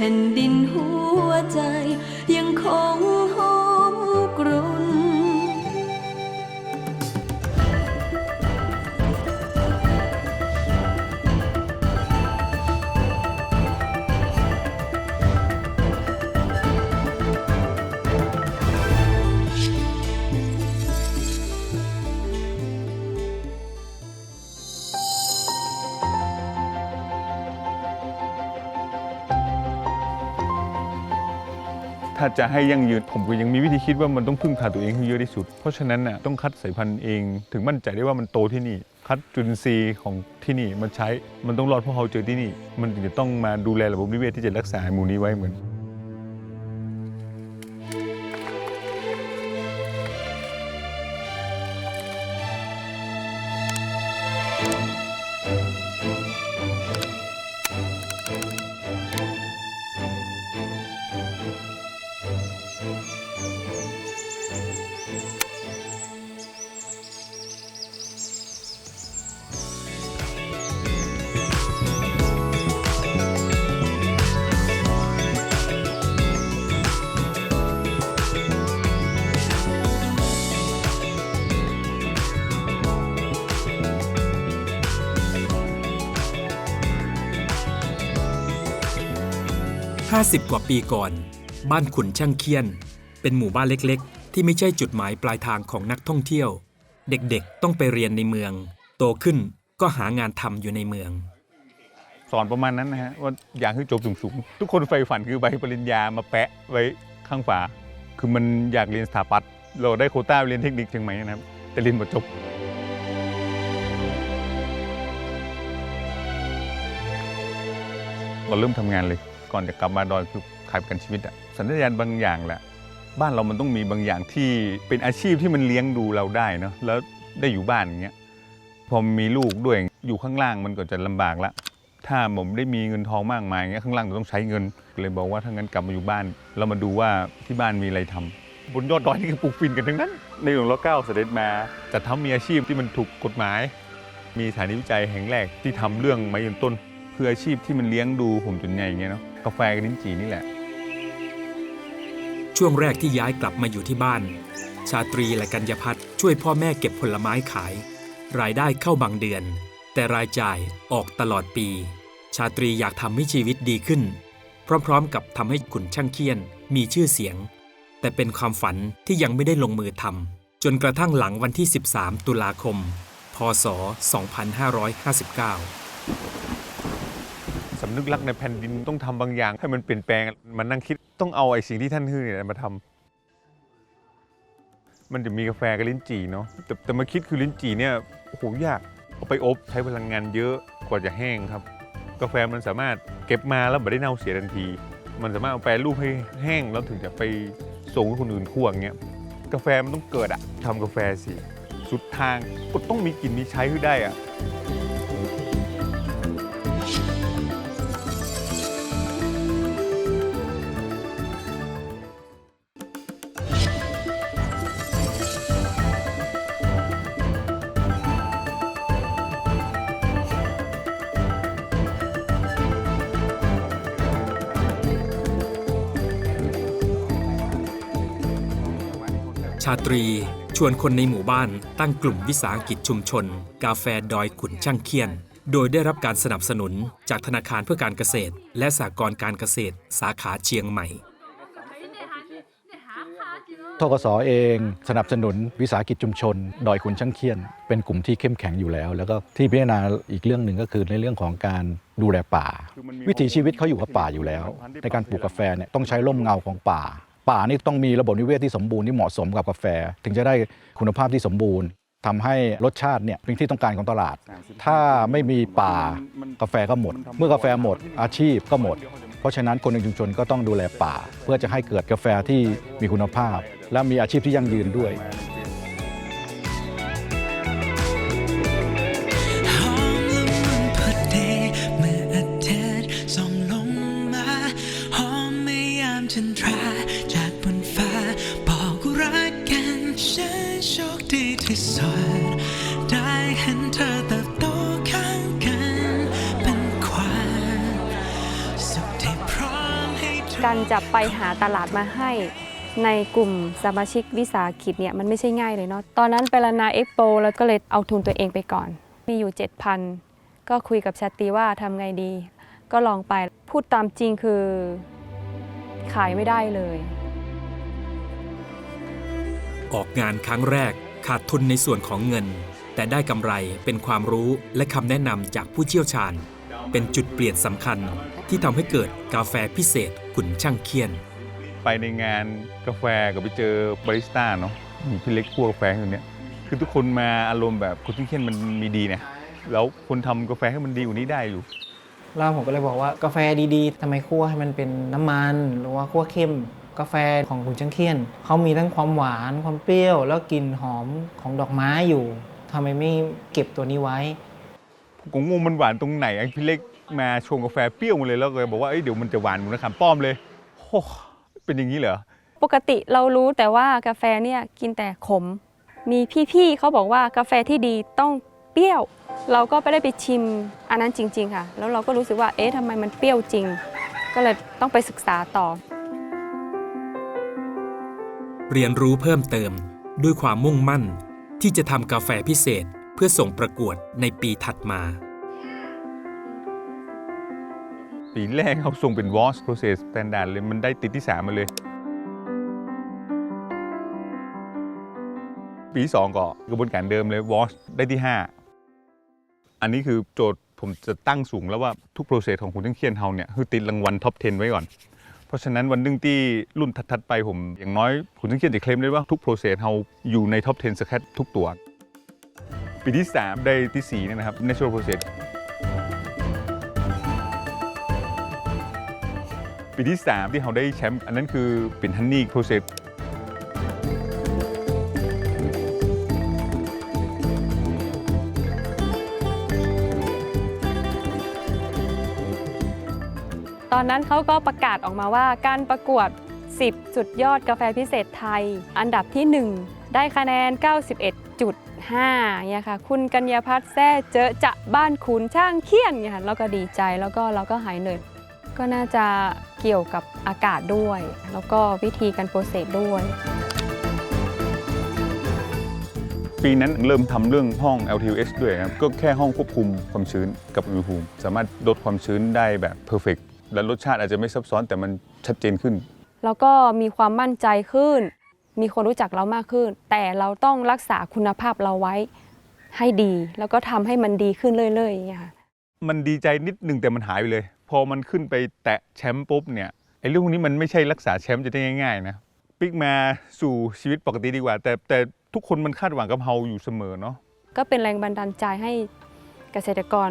ผ่นดินหัวใจยังคงหอมกรุ่นถ้าจะให้ยั่งยืนผมก็ยังมีวิธีคิดว่ามันต้องพึ่งพาตัวเองให้เยอะที่สุดเพราะฉะนั้นน่ะต้องคัดสายพันธุ์เองถึงมั่นใจได้ว่ามันโตที่นี่คัดจุลินทรีย์ของที่นี่มันใช้มันต้องรอดเพราะเขาเจอที่นี่มันถึงจะต้องมาดูแลระบบนิเวศที่จะรักษาหมู่นี้ไว้เหมือน50 กว่าปีก่อนบ้านขุนช่างเคียนเป็นหมู่บ้านเล็กๆที่ไม่ใช่จุดหมายปลายทางของนักท่องเที่ยวเด็กๆต้องไปเรียนในเมืองโตขึ้นก็หางานทำอยู่ในเมืองสอนประมาณนั้นนะฮะว่าอยากให้จบสูงๆทุกคนใฝ่ฝันคือใบปริญญามาแปะไว้ข้างฝาคือมันอยากเรียนสถาปัตย์เราได้โควต้าเรียนเทคนิคเชียงใหม่นะครับแต่เรียนมาจบเราเริ่มทำงานเลยก่อนจะกลับมาดอยคือขายประกันชีวิตอะสัญญาณบางอย่างแหละบ้านเรามันต้องมีบางอย่างที่เป็นอาชีพที่มันเลี้ยงดูเราได้เนาะแล้วได้อยู่บ้านอย่างเงี้ยพอมีลูกด้วยอยู่ข้างล่างมันก็จะลำบากละถ้าผมได้มีเงินทองมากมายอย่างเงี้ยข้างล่างต้องใช้เงินเลยบอกว่าถ้างั้นกลับมาอยู่บ้านเรามาดูว่าที่บ้านมีอะไรทำบนยอดดอยนี่คือปลูกฝิ่นกันทั้งนั้นในหลวงรัชกาลที่ 9เสด็จมาจัดทำมีอาชีพที่มันถูกกฎหมายมีสถานีวิจัยแห่งแรกที่ทำเรื่องไม้ยืนต้นคืออาชีพที่มันเลี้ยงดูผมจนใหญ่อย่างเงี้ยเนาะกาแฟกับลิ้นจี่นี่แหละช่วงแรกที่ย้ายกลับมาอยู่ที่บ้านชาตรีและกัญญพัฒน์ช่วยพ่อแม่เก็บผลไม้ขายรายได้เข้าบางเดือนแต่รายจ่ายออกตลอดปีชาตรีอยากทำให้ชีวิตดีขึ้นพร้อมๆกับทำให้ขุนช่างเคียนมีชื่อเสียงแต่เป็นความฝันที่ยังไม่ได้ลงมือทำจนกระทั่งหลังวันที่ 13 ตุลาคม พ.ศ. 2559สำนึกรักในแผ่นดินต้องทำบางอย่างให้มันเปลี่ยนแปลงมันนั่งคิดต้องเอาไอ้สิ่งที่ท่านฮือเนี่ยมาทำมันจะมีกาแฟกับลิ้นจี่เนาะแต่มาคิดคือลิ้นจี่เนี่ยโอ้โหยากเอาไปอบใช้พลังงานเยอะกว่าจะแห้งครับกาแฟมันสามารถเก็บมาแล้วไม่ได้เน่าเสียทันทีมันสามารถเอาแปรรูปให้แห้งแล้วถึงจะไปส่งให้คนอื่นคั่วอย่างเงี้ยกาแฟมันต้องเกิดอะทำกาแฟสิสุดทางก็ต้องมีกินมีใช้ให้ได้อะชาตรีชวนคนในหมู่บ้านตั้งกลุ่มวิสาหกิจชุมชนกาแฟดอยขุนช่างเคียนโดยได้รับการสนับสนุนจากธนาคารเพื่อการเกษตรและสหกรณ์การเกษตรสาขาเชียงใหม่ธกส.เองสนับสนุนวิสาหกิจชุมชนดอยขุนช่างเคียนเป็นกลุ่มที่เข้มแข็งอยู่แล้วแล้วก็ที่พิจารณาอีกเรื่องหนึ่งก็คือในเรื่องของการดูแลป่าวิถีชีวิตเขาอยู่กับป่าอยู่แล้วในการปลูกกาแฟเนี่ยต้องใช้ร่มเงาของป่านี่ต้องมีระบบนิเวศที่สมบูรณ์ที่เหมาะสมกับกาแฟถึงจะได้คุณภาพที่สมบูรณ์ทำให้รสชาติเนี่ยเป็นที่ต้องการของตลาดถ้าไม่มีป่ากาแฟก็หมดเมื่อกาแฟหมดอาชีพก็หมดเพราะฉะนั้นคนในชุมชนก็ต้องดูแลป่าเพื่อจะให้เกิดกาแฟที่มีคุณภาพและมีอาชีพที่ยั่งยืนด้วย ที่สุดได้เห็นเธอเติบโตข้างกันเป็นความสุขที่พร้อม การจะไปหาตลาดมาให้ในกลุ่มสมาชิกวิสาหกิจเนี่ยมันไม่ใช่ง่ายเลยเนาะตอนนั้นไปลานาเอ็กโปแล้วก็เลยเอาทุนตัวเองไปก่อนมีอยู่ 7,000 ก็คุยกับชาตรีว่าทำไงดีก็ลองไปพูดตามจริงคือขายไม่ได้เลยออกงานครั้งแรกขาดทุนในส่วนของเงินแต่ได้กำไรเป็นความรู้และคำแนะนำจากผู้เชี่ยวชาญเป็นจุดเปลี่ยนสำคัญที่ทำให้เกิดกาแฟพิเศษขุนช่างเคียนไปในงานกาแฟก็ไปเจอบาริสต้าเนาะมีพี่เล็กคั่วกาแฟอยู่เนี่ยคือทุกคนมาอารมณ์แบบขุนช่างเคียนมันมีดีนะแล้วคนทำกาแฟให้มันดีกว่านี้ได้อยู่แล้วผมก็เลยบอกว่ากาแฟดีๆทำไมคั่วให้มันเป็นน้ำมันหรือว่าคั่วเข้มกาแฟของขุนช่างเคียนเขามีทั้งความหวานความเปรี้ยวแล้วกลิ่นหอมของดอกไม้อยู่ทำไมไม่เก็บตัวนี้ไว้ผมก็งงมันหวานตรงไหนพี่เล็กมาชงกาแฟเปรี้ยวมาเลยแล้วก็บอกว่าเดี๋ยวมันจะหวานเหมือนมะขามป้อมเลยโอ้เป็นอย่างนี้เหรอปกติเรารู้แต่ว่ากาแฟเนี่ยกินแต่ขมมีพี่ๆเขาบอกว่ากาแฟที่ดีต้องเปรี้ยวเราก็ไปได้ไปชิมอันนั้นจริงๆค่ะแล้วเราก็รู้สึกว่าทำไมมันเปรี้ยวจริงก็เลยต้องไปศึกษาต่อเรียนรู้เพิ่มเติมด้วยความมุ่งมั่นที่จะทำกาแฟพิเศษเพื่อส่งประกวดในปีถัดมาปีแรกเขาส่งเป็น Wash Process Standard เลยมันได้ติดที่ 3มาเลยปีที่ 2ก็กระบวนการเดิมเลย Wash ได้ที่ 5อันนี้คือโจทย์ผมจะตั้งสูงแล้วว่าทุก process ของขุนช่างเคียนเฮาเนี่ยคือติดรางวัลท็อป 10 ไว้ก่อนเพราะฉะนั้นวันหนึ่งที่รุ่นถัดๆไปผมอย่างน้อยขุนช่างเคียนจะเคลมได้ว่าทุก process เฮาอยู่ในท็อป 10 สแคททุกตัวปีที่ 3ได้ที่ 4นี่นะครับ Natural Process ปีที่ 3ที่เขาได้แชมป์อันนั้นคือเป็น Honey Processตอนนั้นเขาก็ประกาศออกมาว่าการประกวด10สุดยอดกาแฟพิเศษไทยอันดับที่ 1ได้คะแนน 91.5 เนี่ยค่ะคุณกัญญาภัทรแซ่เจอจะบ้านขุนช่างเคียนเนี่ยค่ะเราก็ดีใจแล้วก็เราก็หายเหนื่อยก็น่าจะเกี่ยวกับอากาศด้วยแล้วก็วิธีการโปรเซสด้วยปีนั้นเริ่มทำเรื่องห้อง LTS ด้วยครับก็แค่ห้องควบคุมความชื้นกับอุณหภูมิสามารถลดความชื้นได้แบบเพอร์เฟกต์และรสชาติอาจจะไม่ซับซ้อนแต่มันชัดเจนขึ้นแล้วก็มีความมั่นใจขึ้นมีคนรู้จักเรามากขึ้นแต่เราต้องรักษาคุณภาพเราไว้ให้ดีแล้วก็ทำให้มันดีขึ้นเรื่อยๆอย่างเงี้ยค่ะมันดีใจนิดนึงแต่มันหายไปเลยพอมันขึ้นไปแตะแชมป์ปุ๊บเนี่ยไอ้เรื่องพวกนี้มันไม่ใช่รักษาแชมป์จะได้ง่ายๆนะปิ๊กมาสู่ชีวิตปกติดีกว่าแต่ทุกคนมันคาดหวังกับเฮาอยู่เสมอเนาะก็เป็นแรงบันดาลใจให้เกษตรกร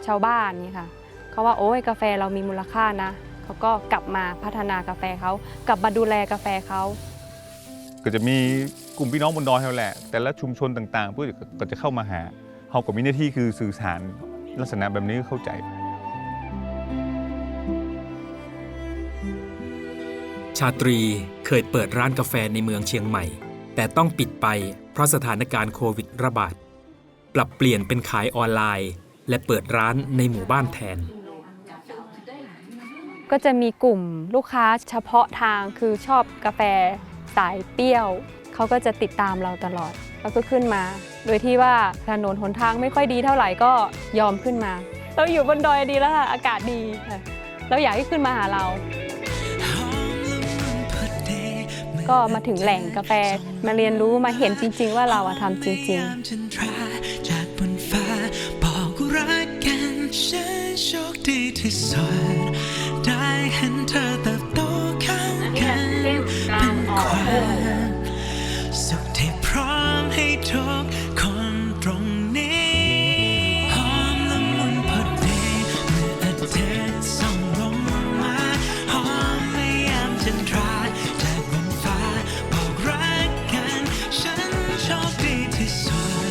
ชาวบ้านนี่ค่ะเขาว่าโอ้ยกาแฟเรามีมูลค่านะเขาก็กลับมาพัฒนากาแฟเขากลับมาดูแลกาแฟเขาก็จะมีกลุ่มพี่น้องบนดอยเขาแหละแต่ละชุมชนต่างๆเพื่อก็จะเข้ามาหาเขาก็มีหน้าที่คือสื่อสารลักษณะแบบนี้เข้าใจชาตรีเคยเปิดร้านกาแฟในเมืองเชียงใหม่แต่ต้องปิดไปเพราะสถานการณ์โควิดระบาดปรับเปลี่ยนเป็นขายออนไลน์และเปิดร้านในหมู่บ้านแทนก็จะมีกลุ่มลูกค้าเฉพาะทางคือชอบกาแฟสายเปรี้ยวเขาก็จะติดตามเราตลอดแล้วก็ขึ้นมาโดยที่ว่าถนนหนทางไม่ค่อยดีเท่าไหร่ก็ยอมขึ้นมาเราอยู่บนดอยดีแล้วค่ะอากาศดีค่ะเราอยากให้ขึ้นมาหาเราก็มาถึงแหล่งกาแฟมาเรียนรู้มาเห็นจริงๆว่าเราทำจริงๆได้เห็นเธอเติบโตข้างกันเป็นความสุขที่พร้อมให้ทุกคนตรงนี้หอมละมุนพอดีเมื่ออาทิตย์ส่องลงมาหอมไม่ยามจันทราจากบนฟ้าบอกรักกันฉันโชคดีที่สุด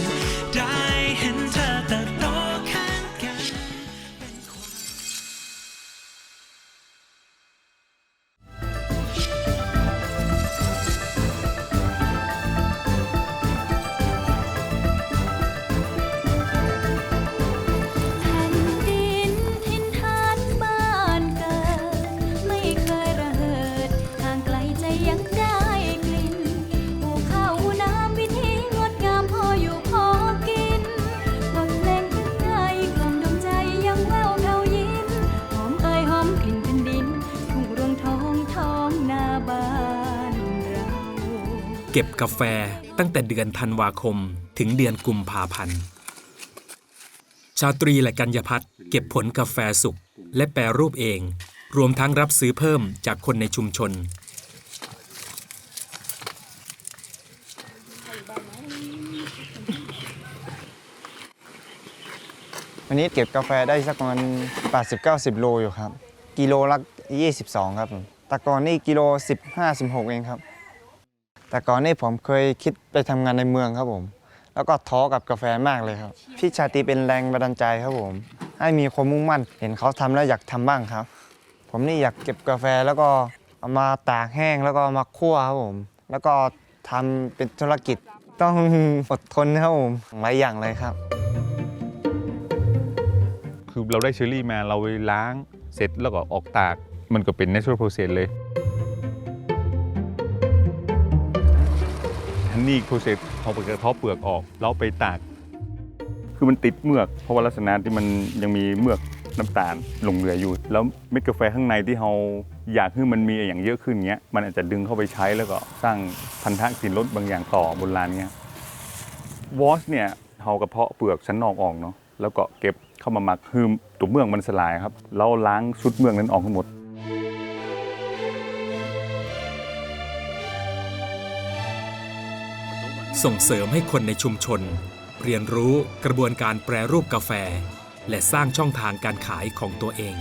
ได้เห็นเธอเติบโตข้างกัน เก็บกาแฟตั้งแต่เดือนธันวาคมถึงเดือนกุมภาพันธ์ชาตรีและกัญญพัฒน์เก็บผลกาแฟสุกและแปรรูปเองรวมทั้งรับซื้อเพิ่มจากคนในชุมชน วันนี้เก็บกาแฟได้สักประมาณ80-90 โลอยู่ครับกิโลละ22ครับผมแต่ก่อนนี่กิโล15-16เองครับแต่ก่อนนี่ผมเคยคิดไปทำงานในเมืองครับผมแล้วก็ท้อกับกาแฟมากเลยครับพี่ชาตรีเป็นแรงบันดาลใจครับผมให้มีความมุ่งมั่นเห็นเขาทำแล้วอยากทำบ้างครับผมนี่อยากเก็บกาแฟแล้วก็เอามาตากแห้งแล้วก็มาคั่วครับผมแล้วก็ทำเป็นธุรกิจต้องอดทนครับผมหลายอย่างเลยครับ คือเราได้เชอร์รี่มาเราไปล้างเสร็จแล้วก็ออกตากมันก็เป็น natural process เลยฮันนี่ process เอาไปกระเทาะเปลือกออกแล้วไปตากคือมันติดเมือกเพราะว่าลักษณะที่มันยังมีเมือกน้ำตาลหลงเหลืออยู่แล้วเม็ดกาแฟข้างในที่เราอยากให้มันมีอย่างเยอะขึ้นเงี้ยมันอาจจะดึงเข้าไปใช้แล้วก็สร้างพันธะกลิ่นรสบางอย่างต่อบนลานเงี้ยวอชเนี่ยเรากระเทาะเปลือกชั้นนอกออกเนาะแล้วก็เก็บเข้ามาหมักคือตัวเมือกมันสลายครับแล้วล้างชุดเมือกนั้นออกทั้งหมดส่งเสริมให้คนในชุมชนเรียนรู้กระบวนการแปรรูปกาแฟและสร้างช่องทางการขายของตัวเอง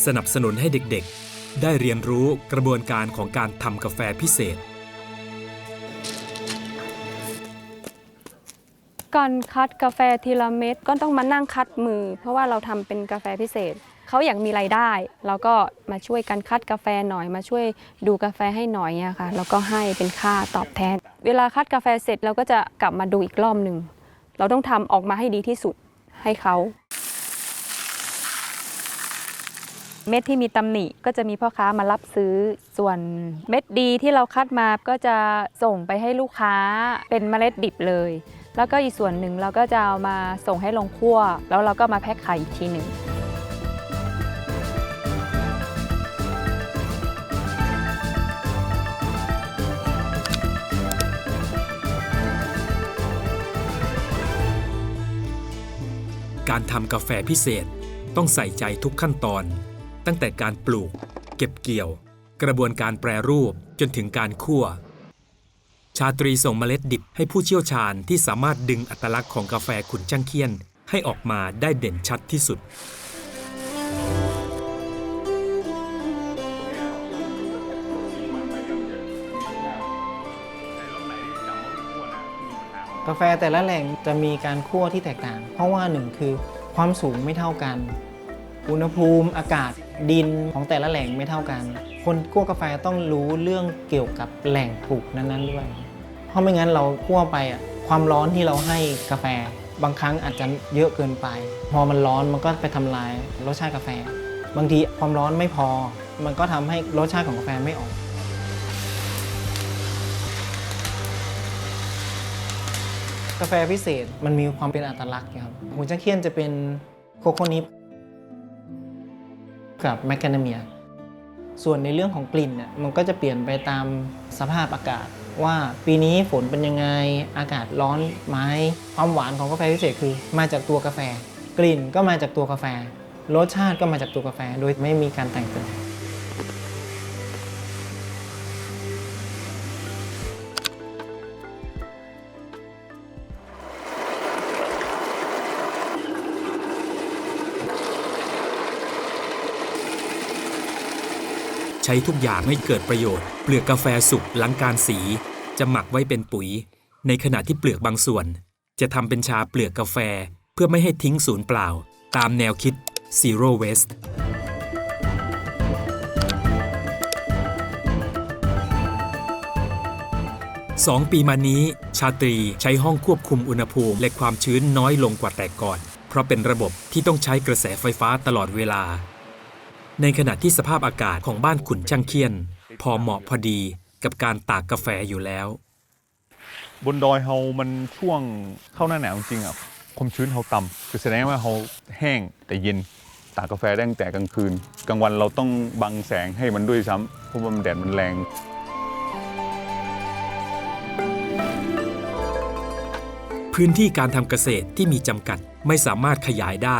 สนับสนุนให้เด็กๆได้เรียนรู้กระบวนการของการทำกาแฟพิเศษก่อนคัดกาแฟทีละเม็ดก็ต้องมานั่งคัดมือเพราะว่าเราทำเป็นกาแฟพิเศษเขาอยากมีรายได้เราก็มาช่วยกันคัดกาแฟหน่อยมาช่วยดูกาแฟให้หน่อยเนี่ยค่ะแล้วก็ให้เป็นค่าตอบแทนเวลาคัดกาแฟเสร็จเราก็จะกลับมาดูอีกรอบหนึ่งเราต้องทำออกมาให้ดีที่สุดให้เขาเม็ดที่มีตำหนิก็จะมีพ่อค้ามารับซื้อส่วนเม็ดดีที่เราคัดมาก็จะส่งไปให้ลูกค้าเป็นเมล็ดดิบเลยแล้วก็อีกส่วนหนึ่งเราก็จะเอามาส่งให้ลงคั่วแล้วเราก็มาแพ็คขายอีกทีหนึ่งการทำกาแฟพิเศษต้องใส่ใจทุกขั้นตอนตั้งแต่การปลูกเก็บเกี่ยวกระบวนการแปรรูปจนถึงการคั่วชาตรีส่งเมล็ดดิบให้ผู้เชี่ยวชาญที่สามารถดึงอัตลักษณ์ของกาแฟขุนช่างเคียนให้ออกมาได้เด่นชัดที่สุดกาแฟแต่ละแหล่งจะมีการคั่วที่แตกต่างเพราะว่าหนึ่งคือความสูงไม่เท่ากันอุณหภูมิอากาศดินของแต่ละแหล่งไม่เท่ากันคนคั่วกาแฟต้องรู้เรื่องเกี่ยวกับแหล่งปลูกนั้นๆด้วยเพราะไม่งั้นเราคั่วไปความร้อนที่เราให้กาแฟบางครั้งอาจจะเยอะเกินไปพอมันร้อนมันก็ไปทำลายรสชาติกาแฟบางทีความร้อนไม่พอมันก็ทำให้รสชาติของกาแฟไม่ออกกาแฟพิเศษมันมีความเป็นอัตลักษณ์ครับขุนช่างเคียนจะเป็นโคโคนิปกับแมคคาเดเมียส่วนในเรื่องของกลิ่นเนี่ยมันก็จะเปลี่ยนไปตามสภาพอากาศว่าปีนี้ฝนเป็นยังไงอากาศร้อนไหมความหวานของกาแฟพิเศษคือมาจากตัวกาแฟกลิ่นก็มาจากตัวกาแฟรสชาติก็มาจากตัวกาแฟโดยไม่มีการแต่งเติมใช้ทุกอย่างให้เกิดประโยชน์เปลือกกาแฟสุกหลังการสีจะหมักไว้เป็นปุ๋ยในขณะที่เปลือกบางส่วนจะทำเป็นชาเปลือกกาแฟเพื่อไม่ให้ทิ้งสูญเปล่าตามแนวคิด Zero Waste 2 ปีมานี้ชาตรีใช้ห้องควบคุมอุณหภูมิและความชื้นน้อยลงกว่าแต่ก่อนเพราะเป็นระบบที่ต้องใช้กระแสไฟฟ้าตลอดเวลาในขณะที่สภาพอากาศของบ้านขุนช่างเคียนพอเหมาะพอดีกับการตากกาแฟอยู่แล้วบนดอยเรามันช่วงเข้าหน้าหนาวจริงๆความชื้นเราต่ำคือแสดงว่าเราแห้งแต่เย็น ตากกาแฟได้ตั้งแต่กลางคืนกลางวันเราต้องบังแสงให้มันด้วยซ้ำเพราะว่าแดดมันแรงพื้นที่การทำเกษตรที่มีจำกัดไม่สามารถขยายได้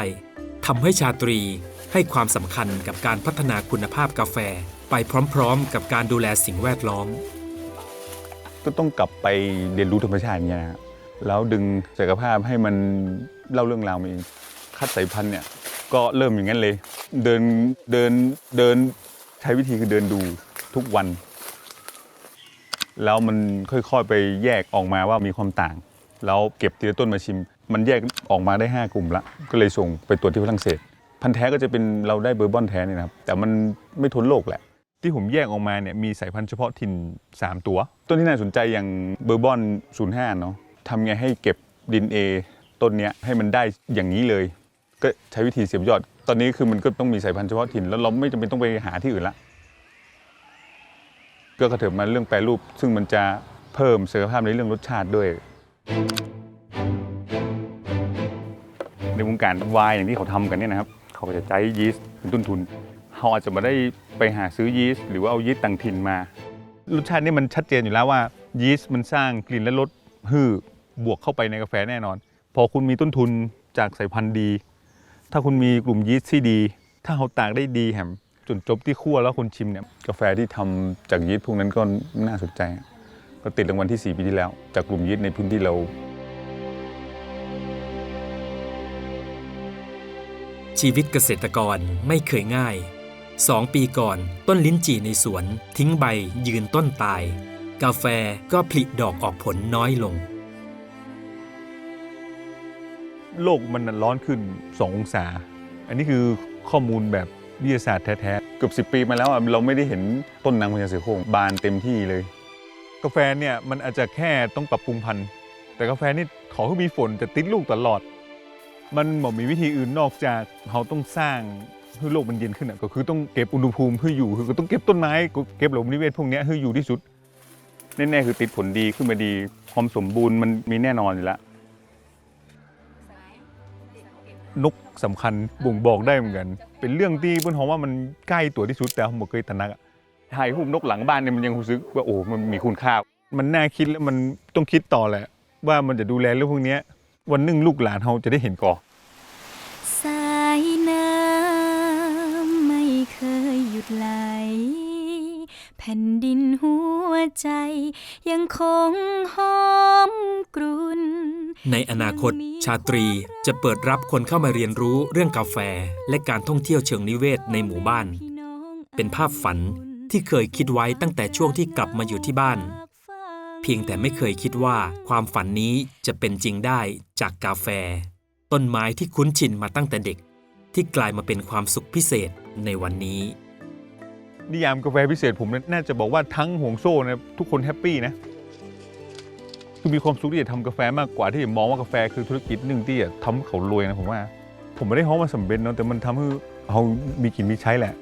ทำให้ชาตรีให้ความสำคัญกับการพัฒนาคุณภาพกาแฟไปพร้อมๆกับการดูแลสิ่งแวดล้อมก็ต้องกลับไปเรียนรู้ธรรมชาติอย่างเงี้ยนะแล้วดึงศักยภาพให้มันเล่าเรื่องราวมาเองคัดสายพันธุ์เนี่ยก็เริ่มอย่างนั้นเลยเดินใช้วิธีคือเดินดูทุกวันแล้วมันค่อยๆไปแยกออกมาว่ามีความต่างแล้วเก็บทีละต้นมาชิมมันแยกออกมาได้5กลุ่มละก็เลยส่งไปตรวจที่ฝรั่งเศสพันธุ์แท้ก็จะเป็นเราได้เบอร์บอนแท้นี่นะครับแต่มันไม่ทนโรคแหละที่ผมแยกออกมาเนี่ยมีสายพันธุ์เฉพาะถิ่น3ตัวต้นที่น่าสนใจอย่างเบอร์บอน05เนาะทำไงให้เก็บดินเอต้นเนี้ยให้มันได้อย่างนี้เลยก็ใช้วิธีเสียบยอดตอนนี้คือมันก็ต้องมีสายพันธุ์เฉพาะถิ่นแล้วเราไม่จำเป็นต้องไปหาที่อื่นละก็กระเถิบมาเรื่องแปรรูปซึ่งมันจะเพิ่มศักยภาพในเรื่องรสชาติด้วยในวงการไวน์อย่างที่เขาทำกันเนี่ยนะครับเขาก็จะใช้ยีสต์เป็นต้นทุนเขาอาจจะมาได้ไปหาซื้อยีสต์หรือว่าเอายีสต์ต่างถิ่นมารสชาตินี่มันชัดเจนอยู่แล้วว่ายีสต์มันสร้างกลิ่นและรสฮือบวกเข้าไปในกาแฟแน่นอนพอคุณมีต้นทุนจากสายพันธุ์ดีถ้าคุณมีกลุ่มยีสต์ที่ดีถ้าเขาตากได้ดีแหมจนจบที่คั่วแล้วคนชิมเนี่ยกาแฟที่ทำจากยีสต์พวกนั้นก็น่าสนใจก็ติดรางวัลที่4 ปีที่แล้วจากกลุ่มยีสต์ในพื้นที่เราชีวิตเกษตรกรไม่เคยง่าย2 ปีก่อนต้นลิ้นจี่ในสวนทิ้งใบยืนต้นตายกาแฟก็ผลิดอกออกผลน้อยลงโลกมันร้อนขึ้น2 องศาอันนี้คือข้อมูลแบบวิทยาศาสตร์แท้ๆเกือบ10 ปีมาแล้วเราไม่ได้เห็นต้นนางพญาเสือโคร่งบานเต็มที่เลยกาแฟเนี่ยมันอาจจะแค่ต้องปรับปรุงพันธุ์แต่กาแฟนี่ขอให้มีฝนจะติดลูกตลอดมันบอกมีวิธีอื่นนอกจากเราต้องสร้างให้โลกมันเย็นขึ้นก็คือต้องเก็บอุณหภูมิให้อยู่คือก็ต้องเก็บต้นไม้เก็บระบบนิเวศพวกนี้ให้อยู่ที่สุดแน่ๆคือติดผลดีขึ้นมาดีความสมบูรณ์มันมีแน่นอนอยู่แล้วนกสำคัญบ่งบอกได้เหมือนกันเป็นเรื่องที่เพื่อนเขาว่ามันใกล้ตัวที่สุดแต่ผมบอกเคยตระหนักถ่ายรูปนกหลังบ้านเนี่ยมันยังรู้สึกว่าโอ้มันมีคุณค่ามันน่าคิดแล้วมันต้องคิดต่อแหละว่ามันจะดูแลเรื่องพวกนี้วันหนึ่งลูกหลานเขาจะได้เห็นก่อสายน้ำไม่เคยหยุดไหลแผ่นดินหัวใจยังคงหอมกรุ่นในอนาคตชาตรีจะเปิดรับคนเข้ามาเรียนรู้เรื่องกาแฟและการท่องเที่ยวเชิงนิเวศในหมู่บ้านเป็นภาพฝันที่เคยคิดไว้ตั้งแต่ช่วงที่กลับมาอยู่ที่บ้านเพียงแต่ไม่เคยคิดว่าความฝันนี้จะเป็นจริงได้จากกาแฟต้นไม้ที่คุ้นชินมาตั้งแต่เด็กที่กลายมาเป็นความสุขพิเศษในวันนี้นิยามกาแฟพิเศษผมน่าจะบอกว่าทั้งห่วงโซ่นะทุกคนแฮปปี้นะคือมีความสุขที่จะทำกาแฟมากกว่าที่จะมองว่ากาแฟคือธุรกิจหนึ่งที่จะทำให้เขารวยนะผมว่าผมไม่ได้ฮ้องมาสำเร็จเนาะแต่มันทำให้เขามีกินมีใช้แหละ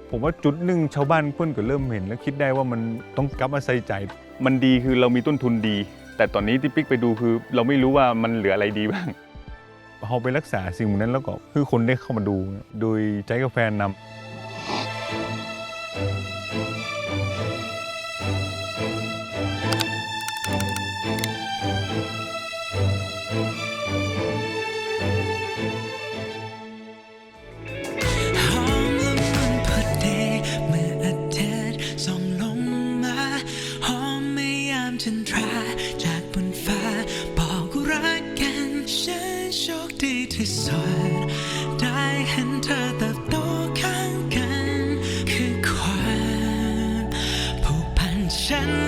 ผมว่าจุดหนึ่งชาวบ้านเพื่อนก็เริ่มเห็นแล้วคิดได้ว่ามันต้องกลับมาใส่ใจมันดีคือเรามีต้นทุนดีแต่ตอนนี้ที่ปิ๊กไปดูคือเราไม่รู้ว่ามันเหลืออะไรดีบ้างเราไปรักษาสิ่งนั้นแล้วก็คือคนได้เข้ามาดูโดยใช้กาแฟนำได้เห็นเธอเติบโตข้างกันคือความผูกพันฉัน